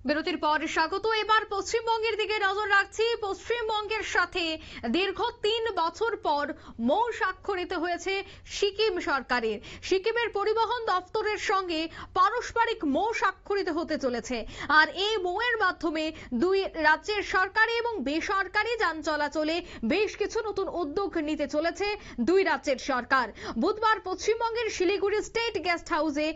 বিরতির পর স্বাগত। এবার পশ্চিমবঙ্গের দিকে নজর রাখছি। পশ্চিমবঙ্গের সাথে দীর্ঘ ৩ বছর পর মৌ স্বাক্ষরিত হয়েছে সিকিম সরকারের। সিকিমের পরিবহন দপ্তরের সঙ্গে পারস্পরিক মৌ স্বাক্ষরিত হতে চলেছে। আর এই মৌয়ের মাধ্যমে দুই রাজ্যের সরকারি এবং বেসরকারি যান চলাচলে বেশ কিছু নতুন উদ্যোগ নিতে চলেছে দুই রাজ্যের সরকার। বুধবার পশ্চিমবঙ্গের শিলিগুড়ি স্টেট গেস্ট হাউসে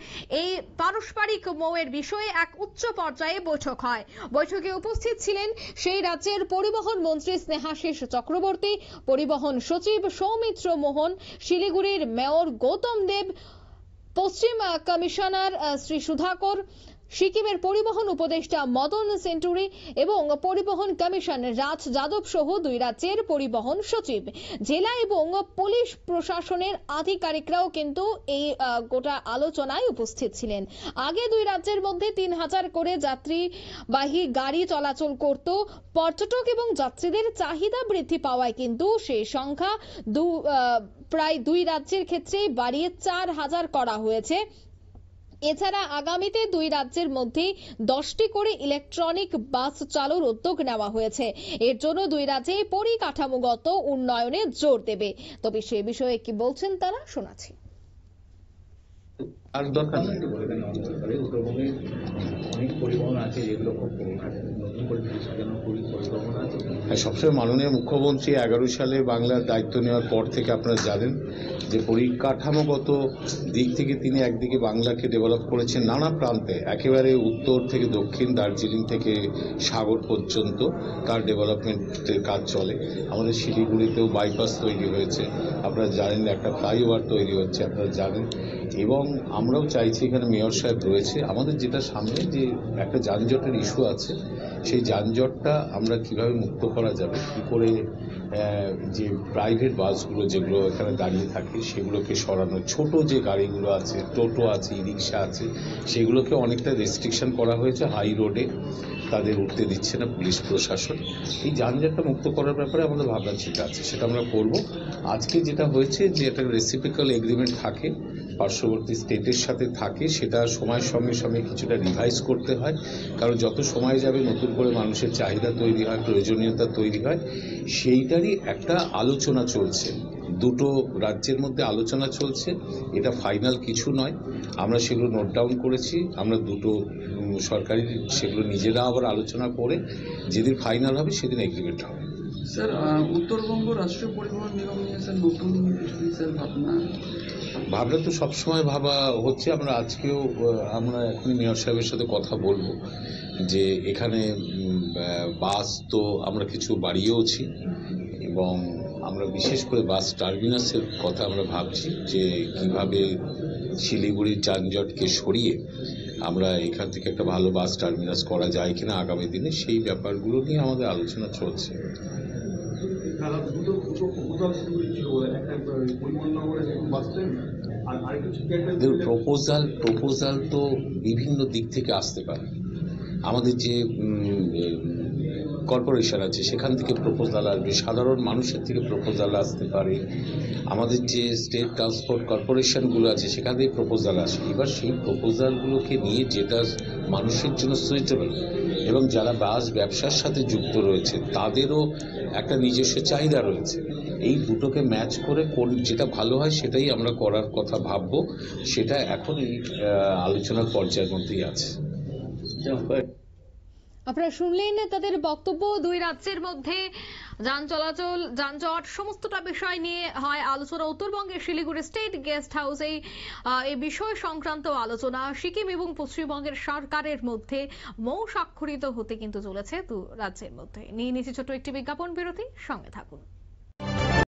এই পারস্পরিক মৌয়ের বিষয়ে এক উচ্চ পর্যায়ে বৈঠক হয়। বৈঠকে উপস্থিত ছিলেন সেই রাজ্যের পরিবহন মন্ত্রী স্নেহাশিস চক্রবর্তী, পরিবহন সচিব সৌমিত্র মোহন, শিলিগুড়ির মেয়র গৌতম দেব, পশ্চিম কমিশনার শ্রী সুধাকর, সিকিমের পরিবহন উপদেষ্টা মদন সেন্টুরি এবং পরিবহন কমিশন রাজ যাদব সহ দুই রাজ্যের পরিবহন সচিব, জেলা এবং পুলিশ প্রশাসনের আধিকারিকরাও কিন্তু এই গোটা আলোচনায় উপস্থিত ছিলেন। আগে দুই রাজ্যের মধ্যে ৩,০০০ করে যাত্রীবাহী গাড়ি চলাচল করত। পর্যটক এবং যাত্রীদের চাহিদা বৃদ্ধি পাওয়ায় কিন্তু সেই সংখ্যা প্রায় দুই রাজ্যের ক্ষেত্রে বাড়িয়ে ৪,০০০ করা হয়েছে। এছাড়া আগামীতে দুই রাজ্যের মধ্যে 10টি করে ইলেকট্রনিক বাস চালুর উদ্যোগ নেওয়া হয়েছে। এর জন্য দুই রাজ্যে পরিকাঠামোগত উন্নয়নে জোর দেবে। তবে সে বিষয়ে কি বলছেন তারা, শোনাচ্ছি। আর দরকার নেই, উত্তরবঙ্গে অনেক পরিবহন আছে যেগুলো খুব নতুন করে পরিবহন আছে। সবসময় মাননীয় মুখ্যমন্ত্রী 11 সালে বাংলার দায়িত্ব নেওয়ার পর থেকে আপনারা জানেন যে পরিকাঠামোগত দিক থেকে তিনি একদিকে বাংলাকে ডেভেলপ করেছেন নানা প্রান্তে, একেবারে উত্তর থেকে দক্ষিণ, দার্জিলিং থেকে সাগর পর্যন্ত তার ডেভেলপমেন্টের কাজ চলে। আমাদের শিলিগুড়িতেও বাইপাস তৈরি হয়েছে, আপনারা জানেন, একটা ফ্লাইওভার তৈরি হচ্ছে, আপনারা জানেন। এবং আমরাও চাইছি, এখানে মেয়র সাহেব রয়েছে, আমাদের যেটা সামনে যে একটা যানজটের ইস্যু আছে, সেই যানজটটা আমরা কিভাবে মুক্ত করা যাবে, কি করে যে প্রাইভেট বাসগুলো যেগুলো এখানে দাঁড়িয়ে থাকে সেগুলোকে সরানো, ছোট যে গাড়িগুলো আছে, টোটো আছে, ই রিক্সা আছে, সেগুলোকে অনেকটা রেস্ট্রিকশন করা হয়েছে। হাই রোডে তাদের উঠতে দিচ্ছে না পুলিশ প্রশাসন। এই যানজটটা মুক্ত করার ব্যাপারে আমাদের ভাবনা চিন্তা আছে, সেটা আমরা করব। আজকে যেটা হয়েছে যে একটা রেসিপিক্যাল এগ্রিমেন্ট থাকে, পার্শ্ববর্তী স্টেটের সাথে থাকে, সেটা সময়ের সঙ্গে সঙ্গে কিছুটা রিভাইজ করতে হয়, কারণ যত সময় যাবে নতুন করে মানুষের চাহিদা তৈরি হয়, প্রয়োজনীয়তা তৈরি হয়। সেইটারই একটা আলোচনা চলছে, দুটো রাজ্যের মধ্যে আলোচনা চলছে। এটা ফাইনাল কিছু নয়, আমরা সেগুলো নোট ডাউন করেছি। আমরা দুটো সরকারি সেগুলো নিজেরা আবার আলোচনা করে যেদিন ফাইনাল হবে সেদিন এগ্রিমেন্ট হবে। স্যার, উত্তরবঙ্গ রাষ্ট্রীয় পরিবহন নিগম নিয়ে স্যার নতুন ভাবনা তো সবসময় ভাবা হচ্ছে। আমরা আজকেও আমরা এখনই মেয়র সাহেবের সাথে কথা বলবো যে এখানে বাস তো আমরা কিছু বাড়িয়েওছি এবং আমরা বিশেষ করে বাস টার্মিনাসের কথা আমরা ভাবছি যে কিভাবে শিলিগুড়ির যানজটকে সরিয়ে আমরা এখান থেকে একটা ভালো বাস টার্মিনাস করা যায় কিনা আগামী দিনে, সেই ব্যাপারগুলো নিয়ে আমাদের আলোচনা চলছে। প্রপোজাল তো বিভিন্ন দিক থেকে আসতে পারে। আমাদের যে কর্পোরেশন আছে সেখান থেকে প্রপোজাল আসবে, সাধারণ মানুষের থেকে প্রপোজাল আসতে পারে, আমাদের যে স্টেট ট্রান্সপোর্ট কর্পোরেশনগুলো আছে সেখান থেকে প্রপোজাল আসে। এবার সেই প্রপোজালগুলোকে নিয়ে যেটা মানুষের জন্য সুইটেবল এবং যারা বাস ব্যবসার সাথে যুক্ত রয়েছে তাদেরও একটা নিজস্ব চাহিদা রয়েছে, এই দুটোকে ম্যাচ করে যেটা ভালো হয় সেটাই আমরা করার কথা ভাববো। সেটা এখন এই আলোচনার পর্যায়ের মধ্যেই আছে। আপনারা শুনলেন তাদের বক্তব্য। দুই রাজ্যের মধ্যে যান চলাচল, যানজট সমস্তটা বিষয় নিয়ে হয় আলোচনা। উত্তরবঙ্গের শিলিগুড়ি স্টেট গেস্ট হাউসে এই বিষয় সংক্রান্ত আলোচনা। সিকিম এবং পশ্চিমবঙ্গের সরকারের মধ্যে মৌ স্বাক্ষরিত হতে কিন্তু চলেছে দু রাজ্যের মধ্যে। নিয়ে নিচ্ছে ছোট একটি বিজ্ঞাপন বিরতি, সঙ্গে থাকুন।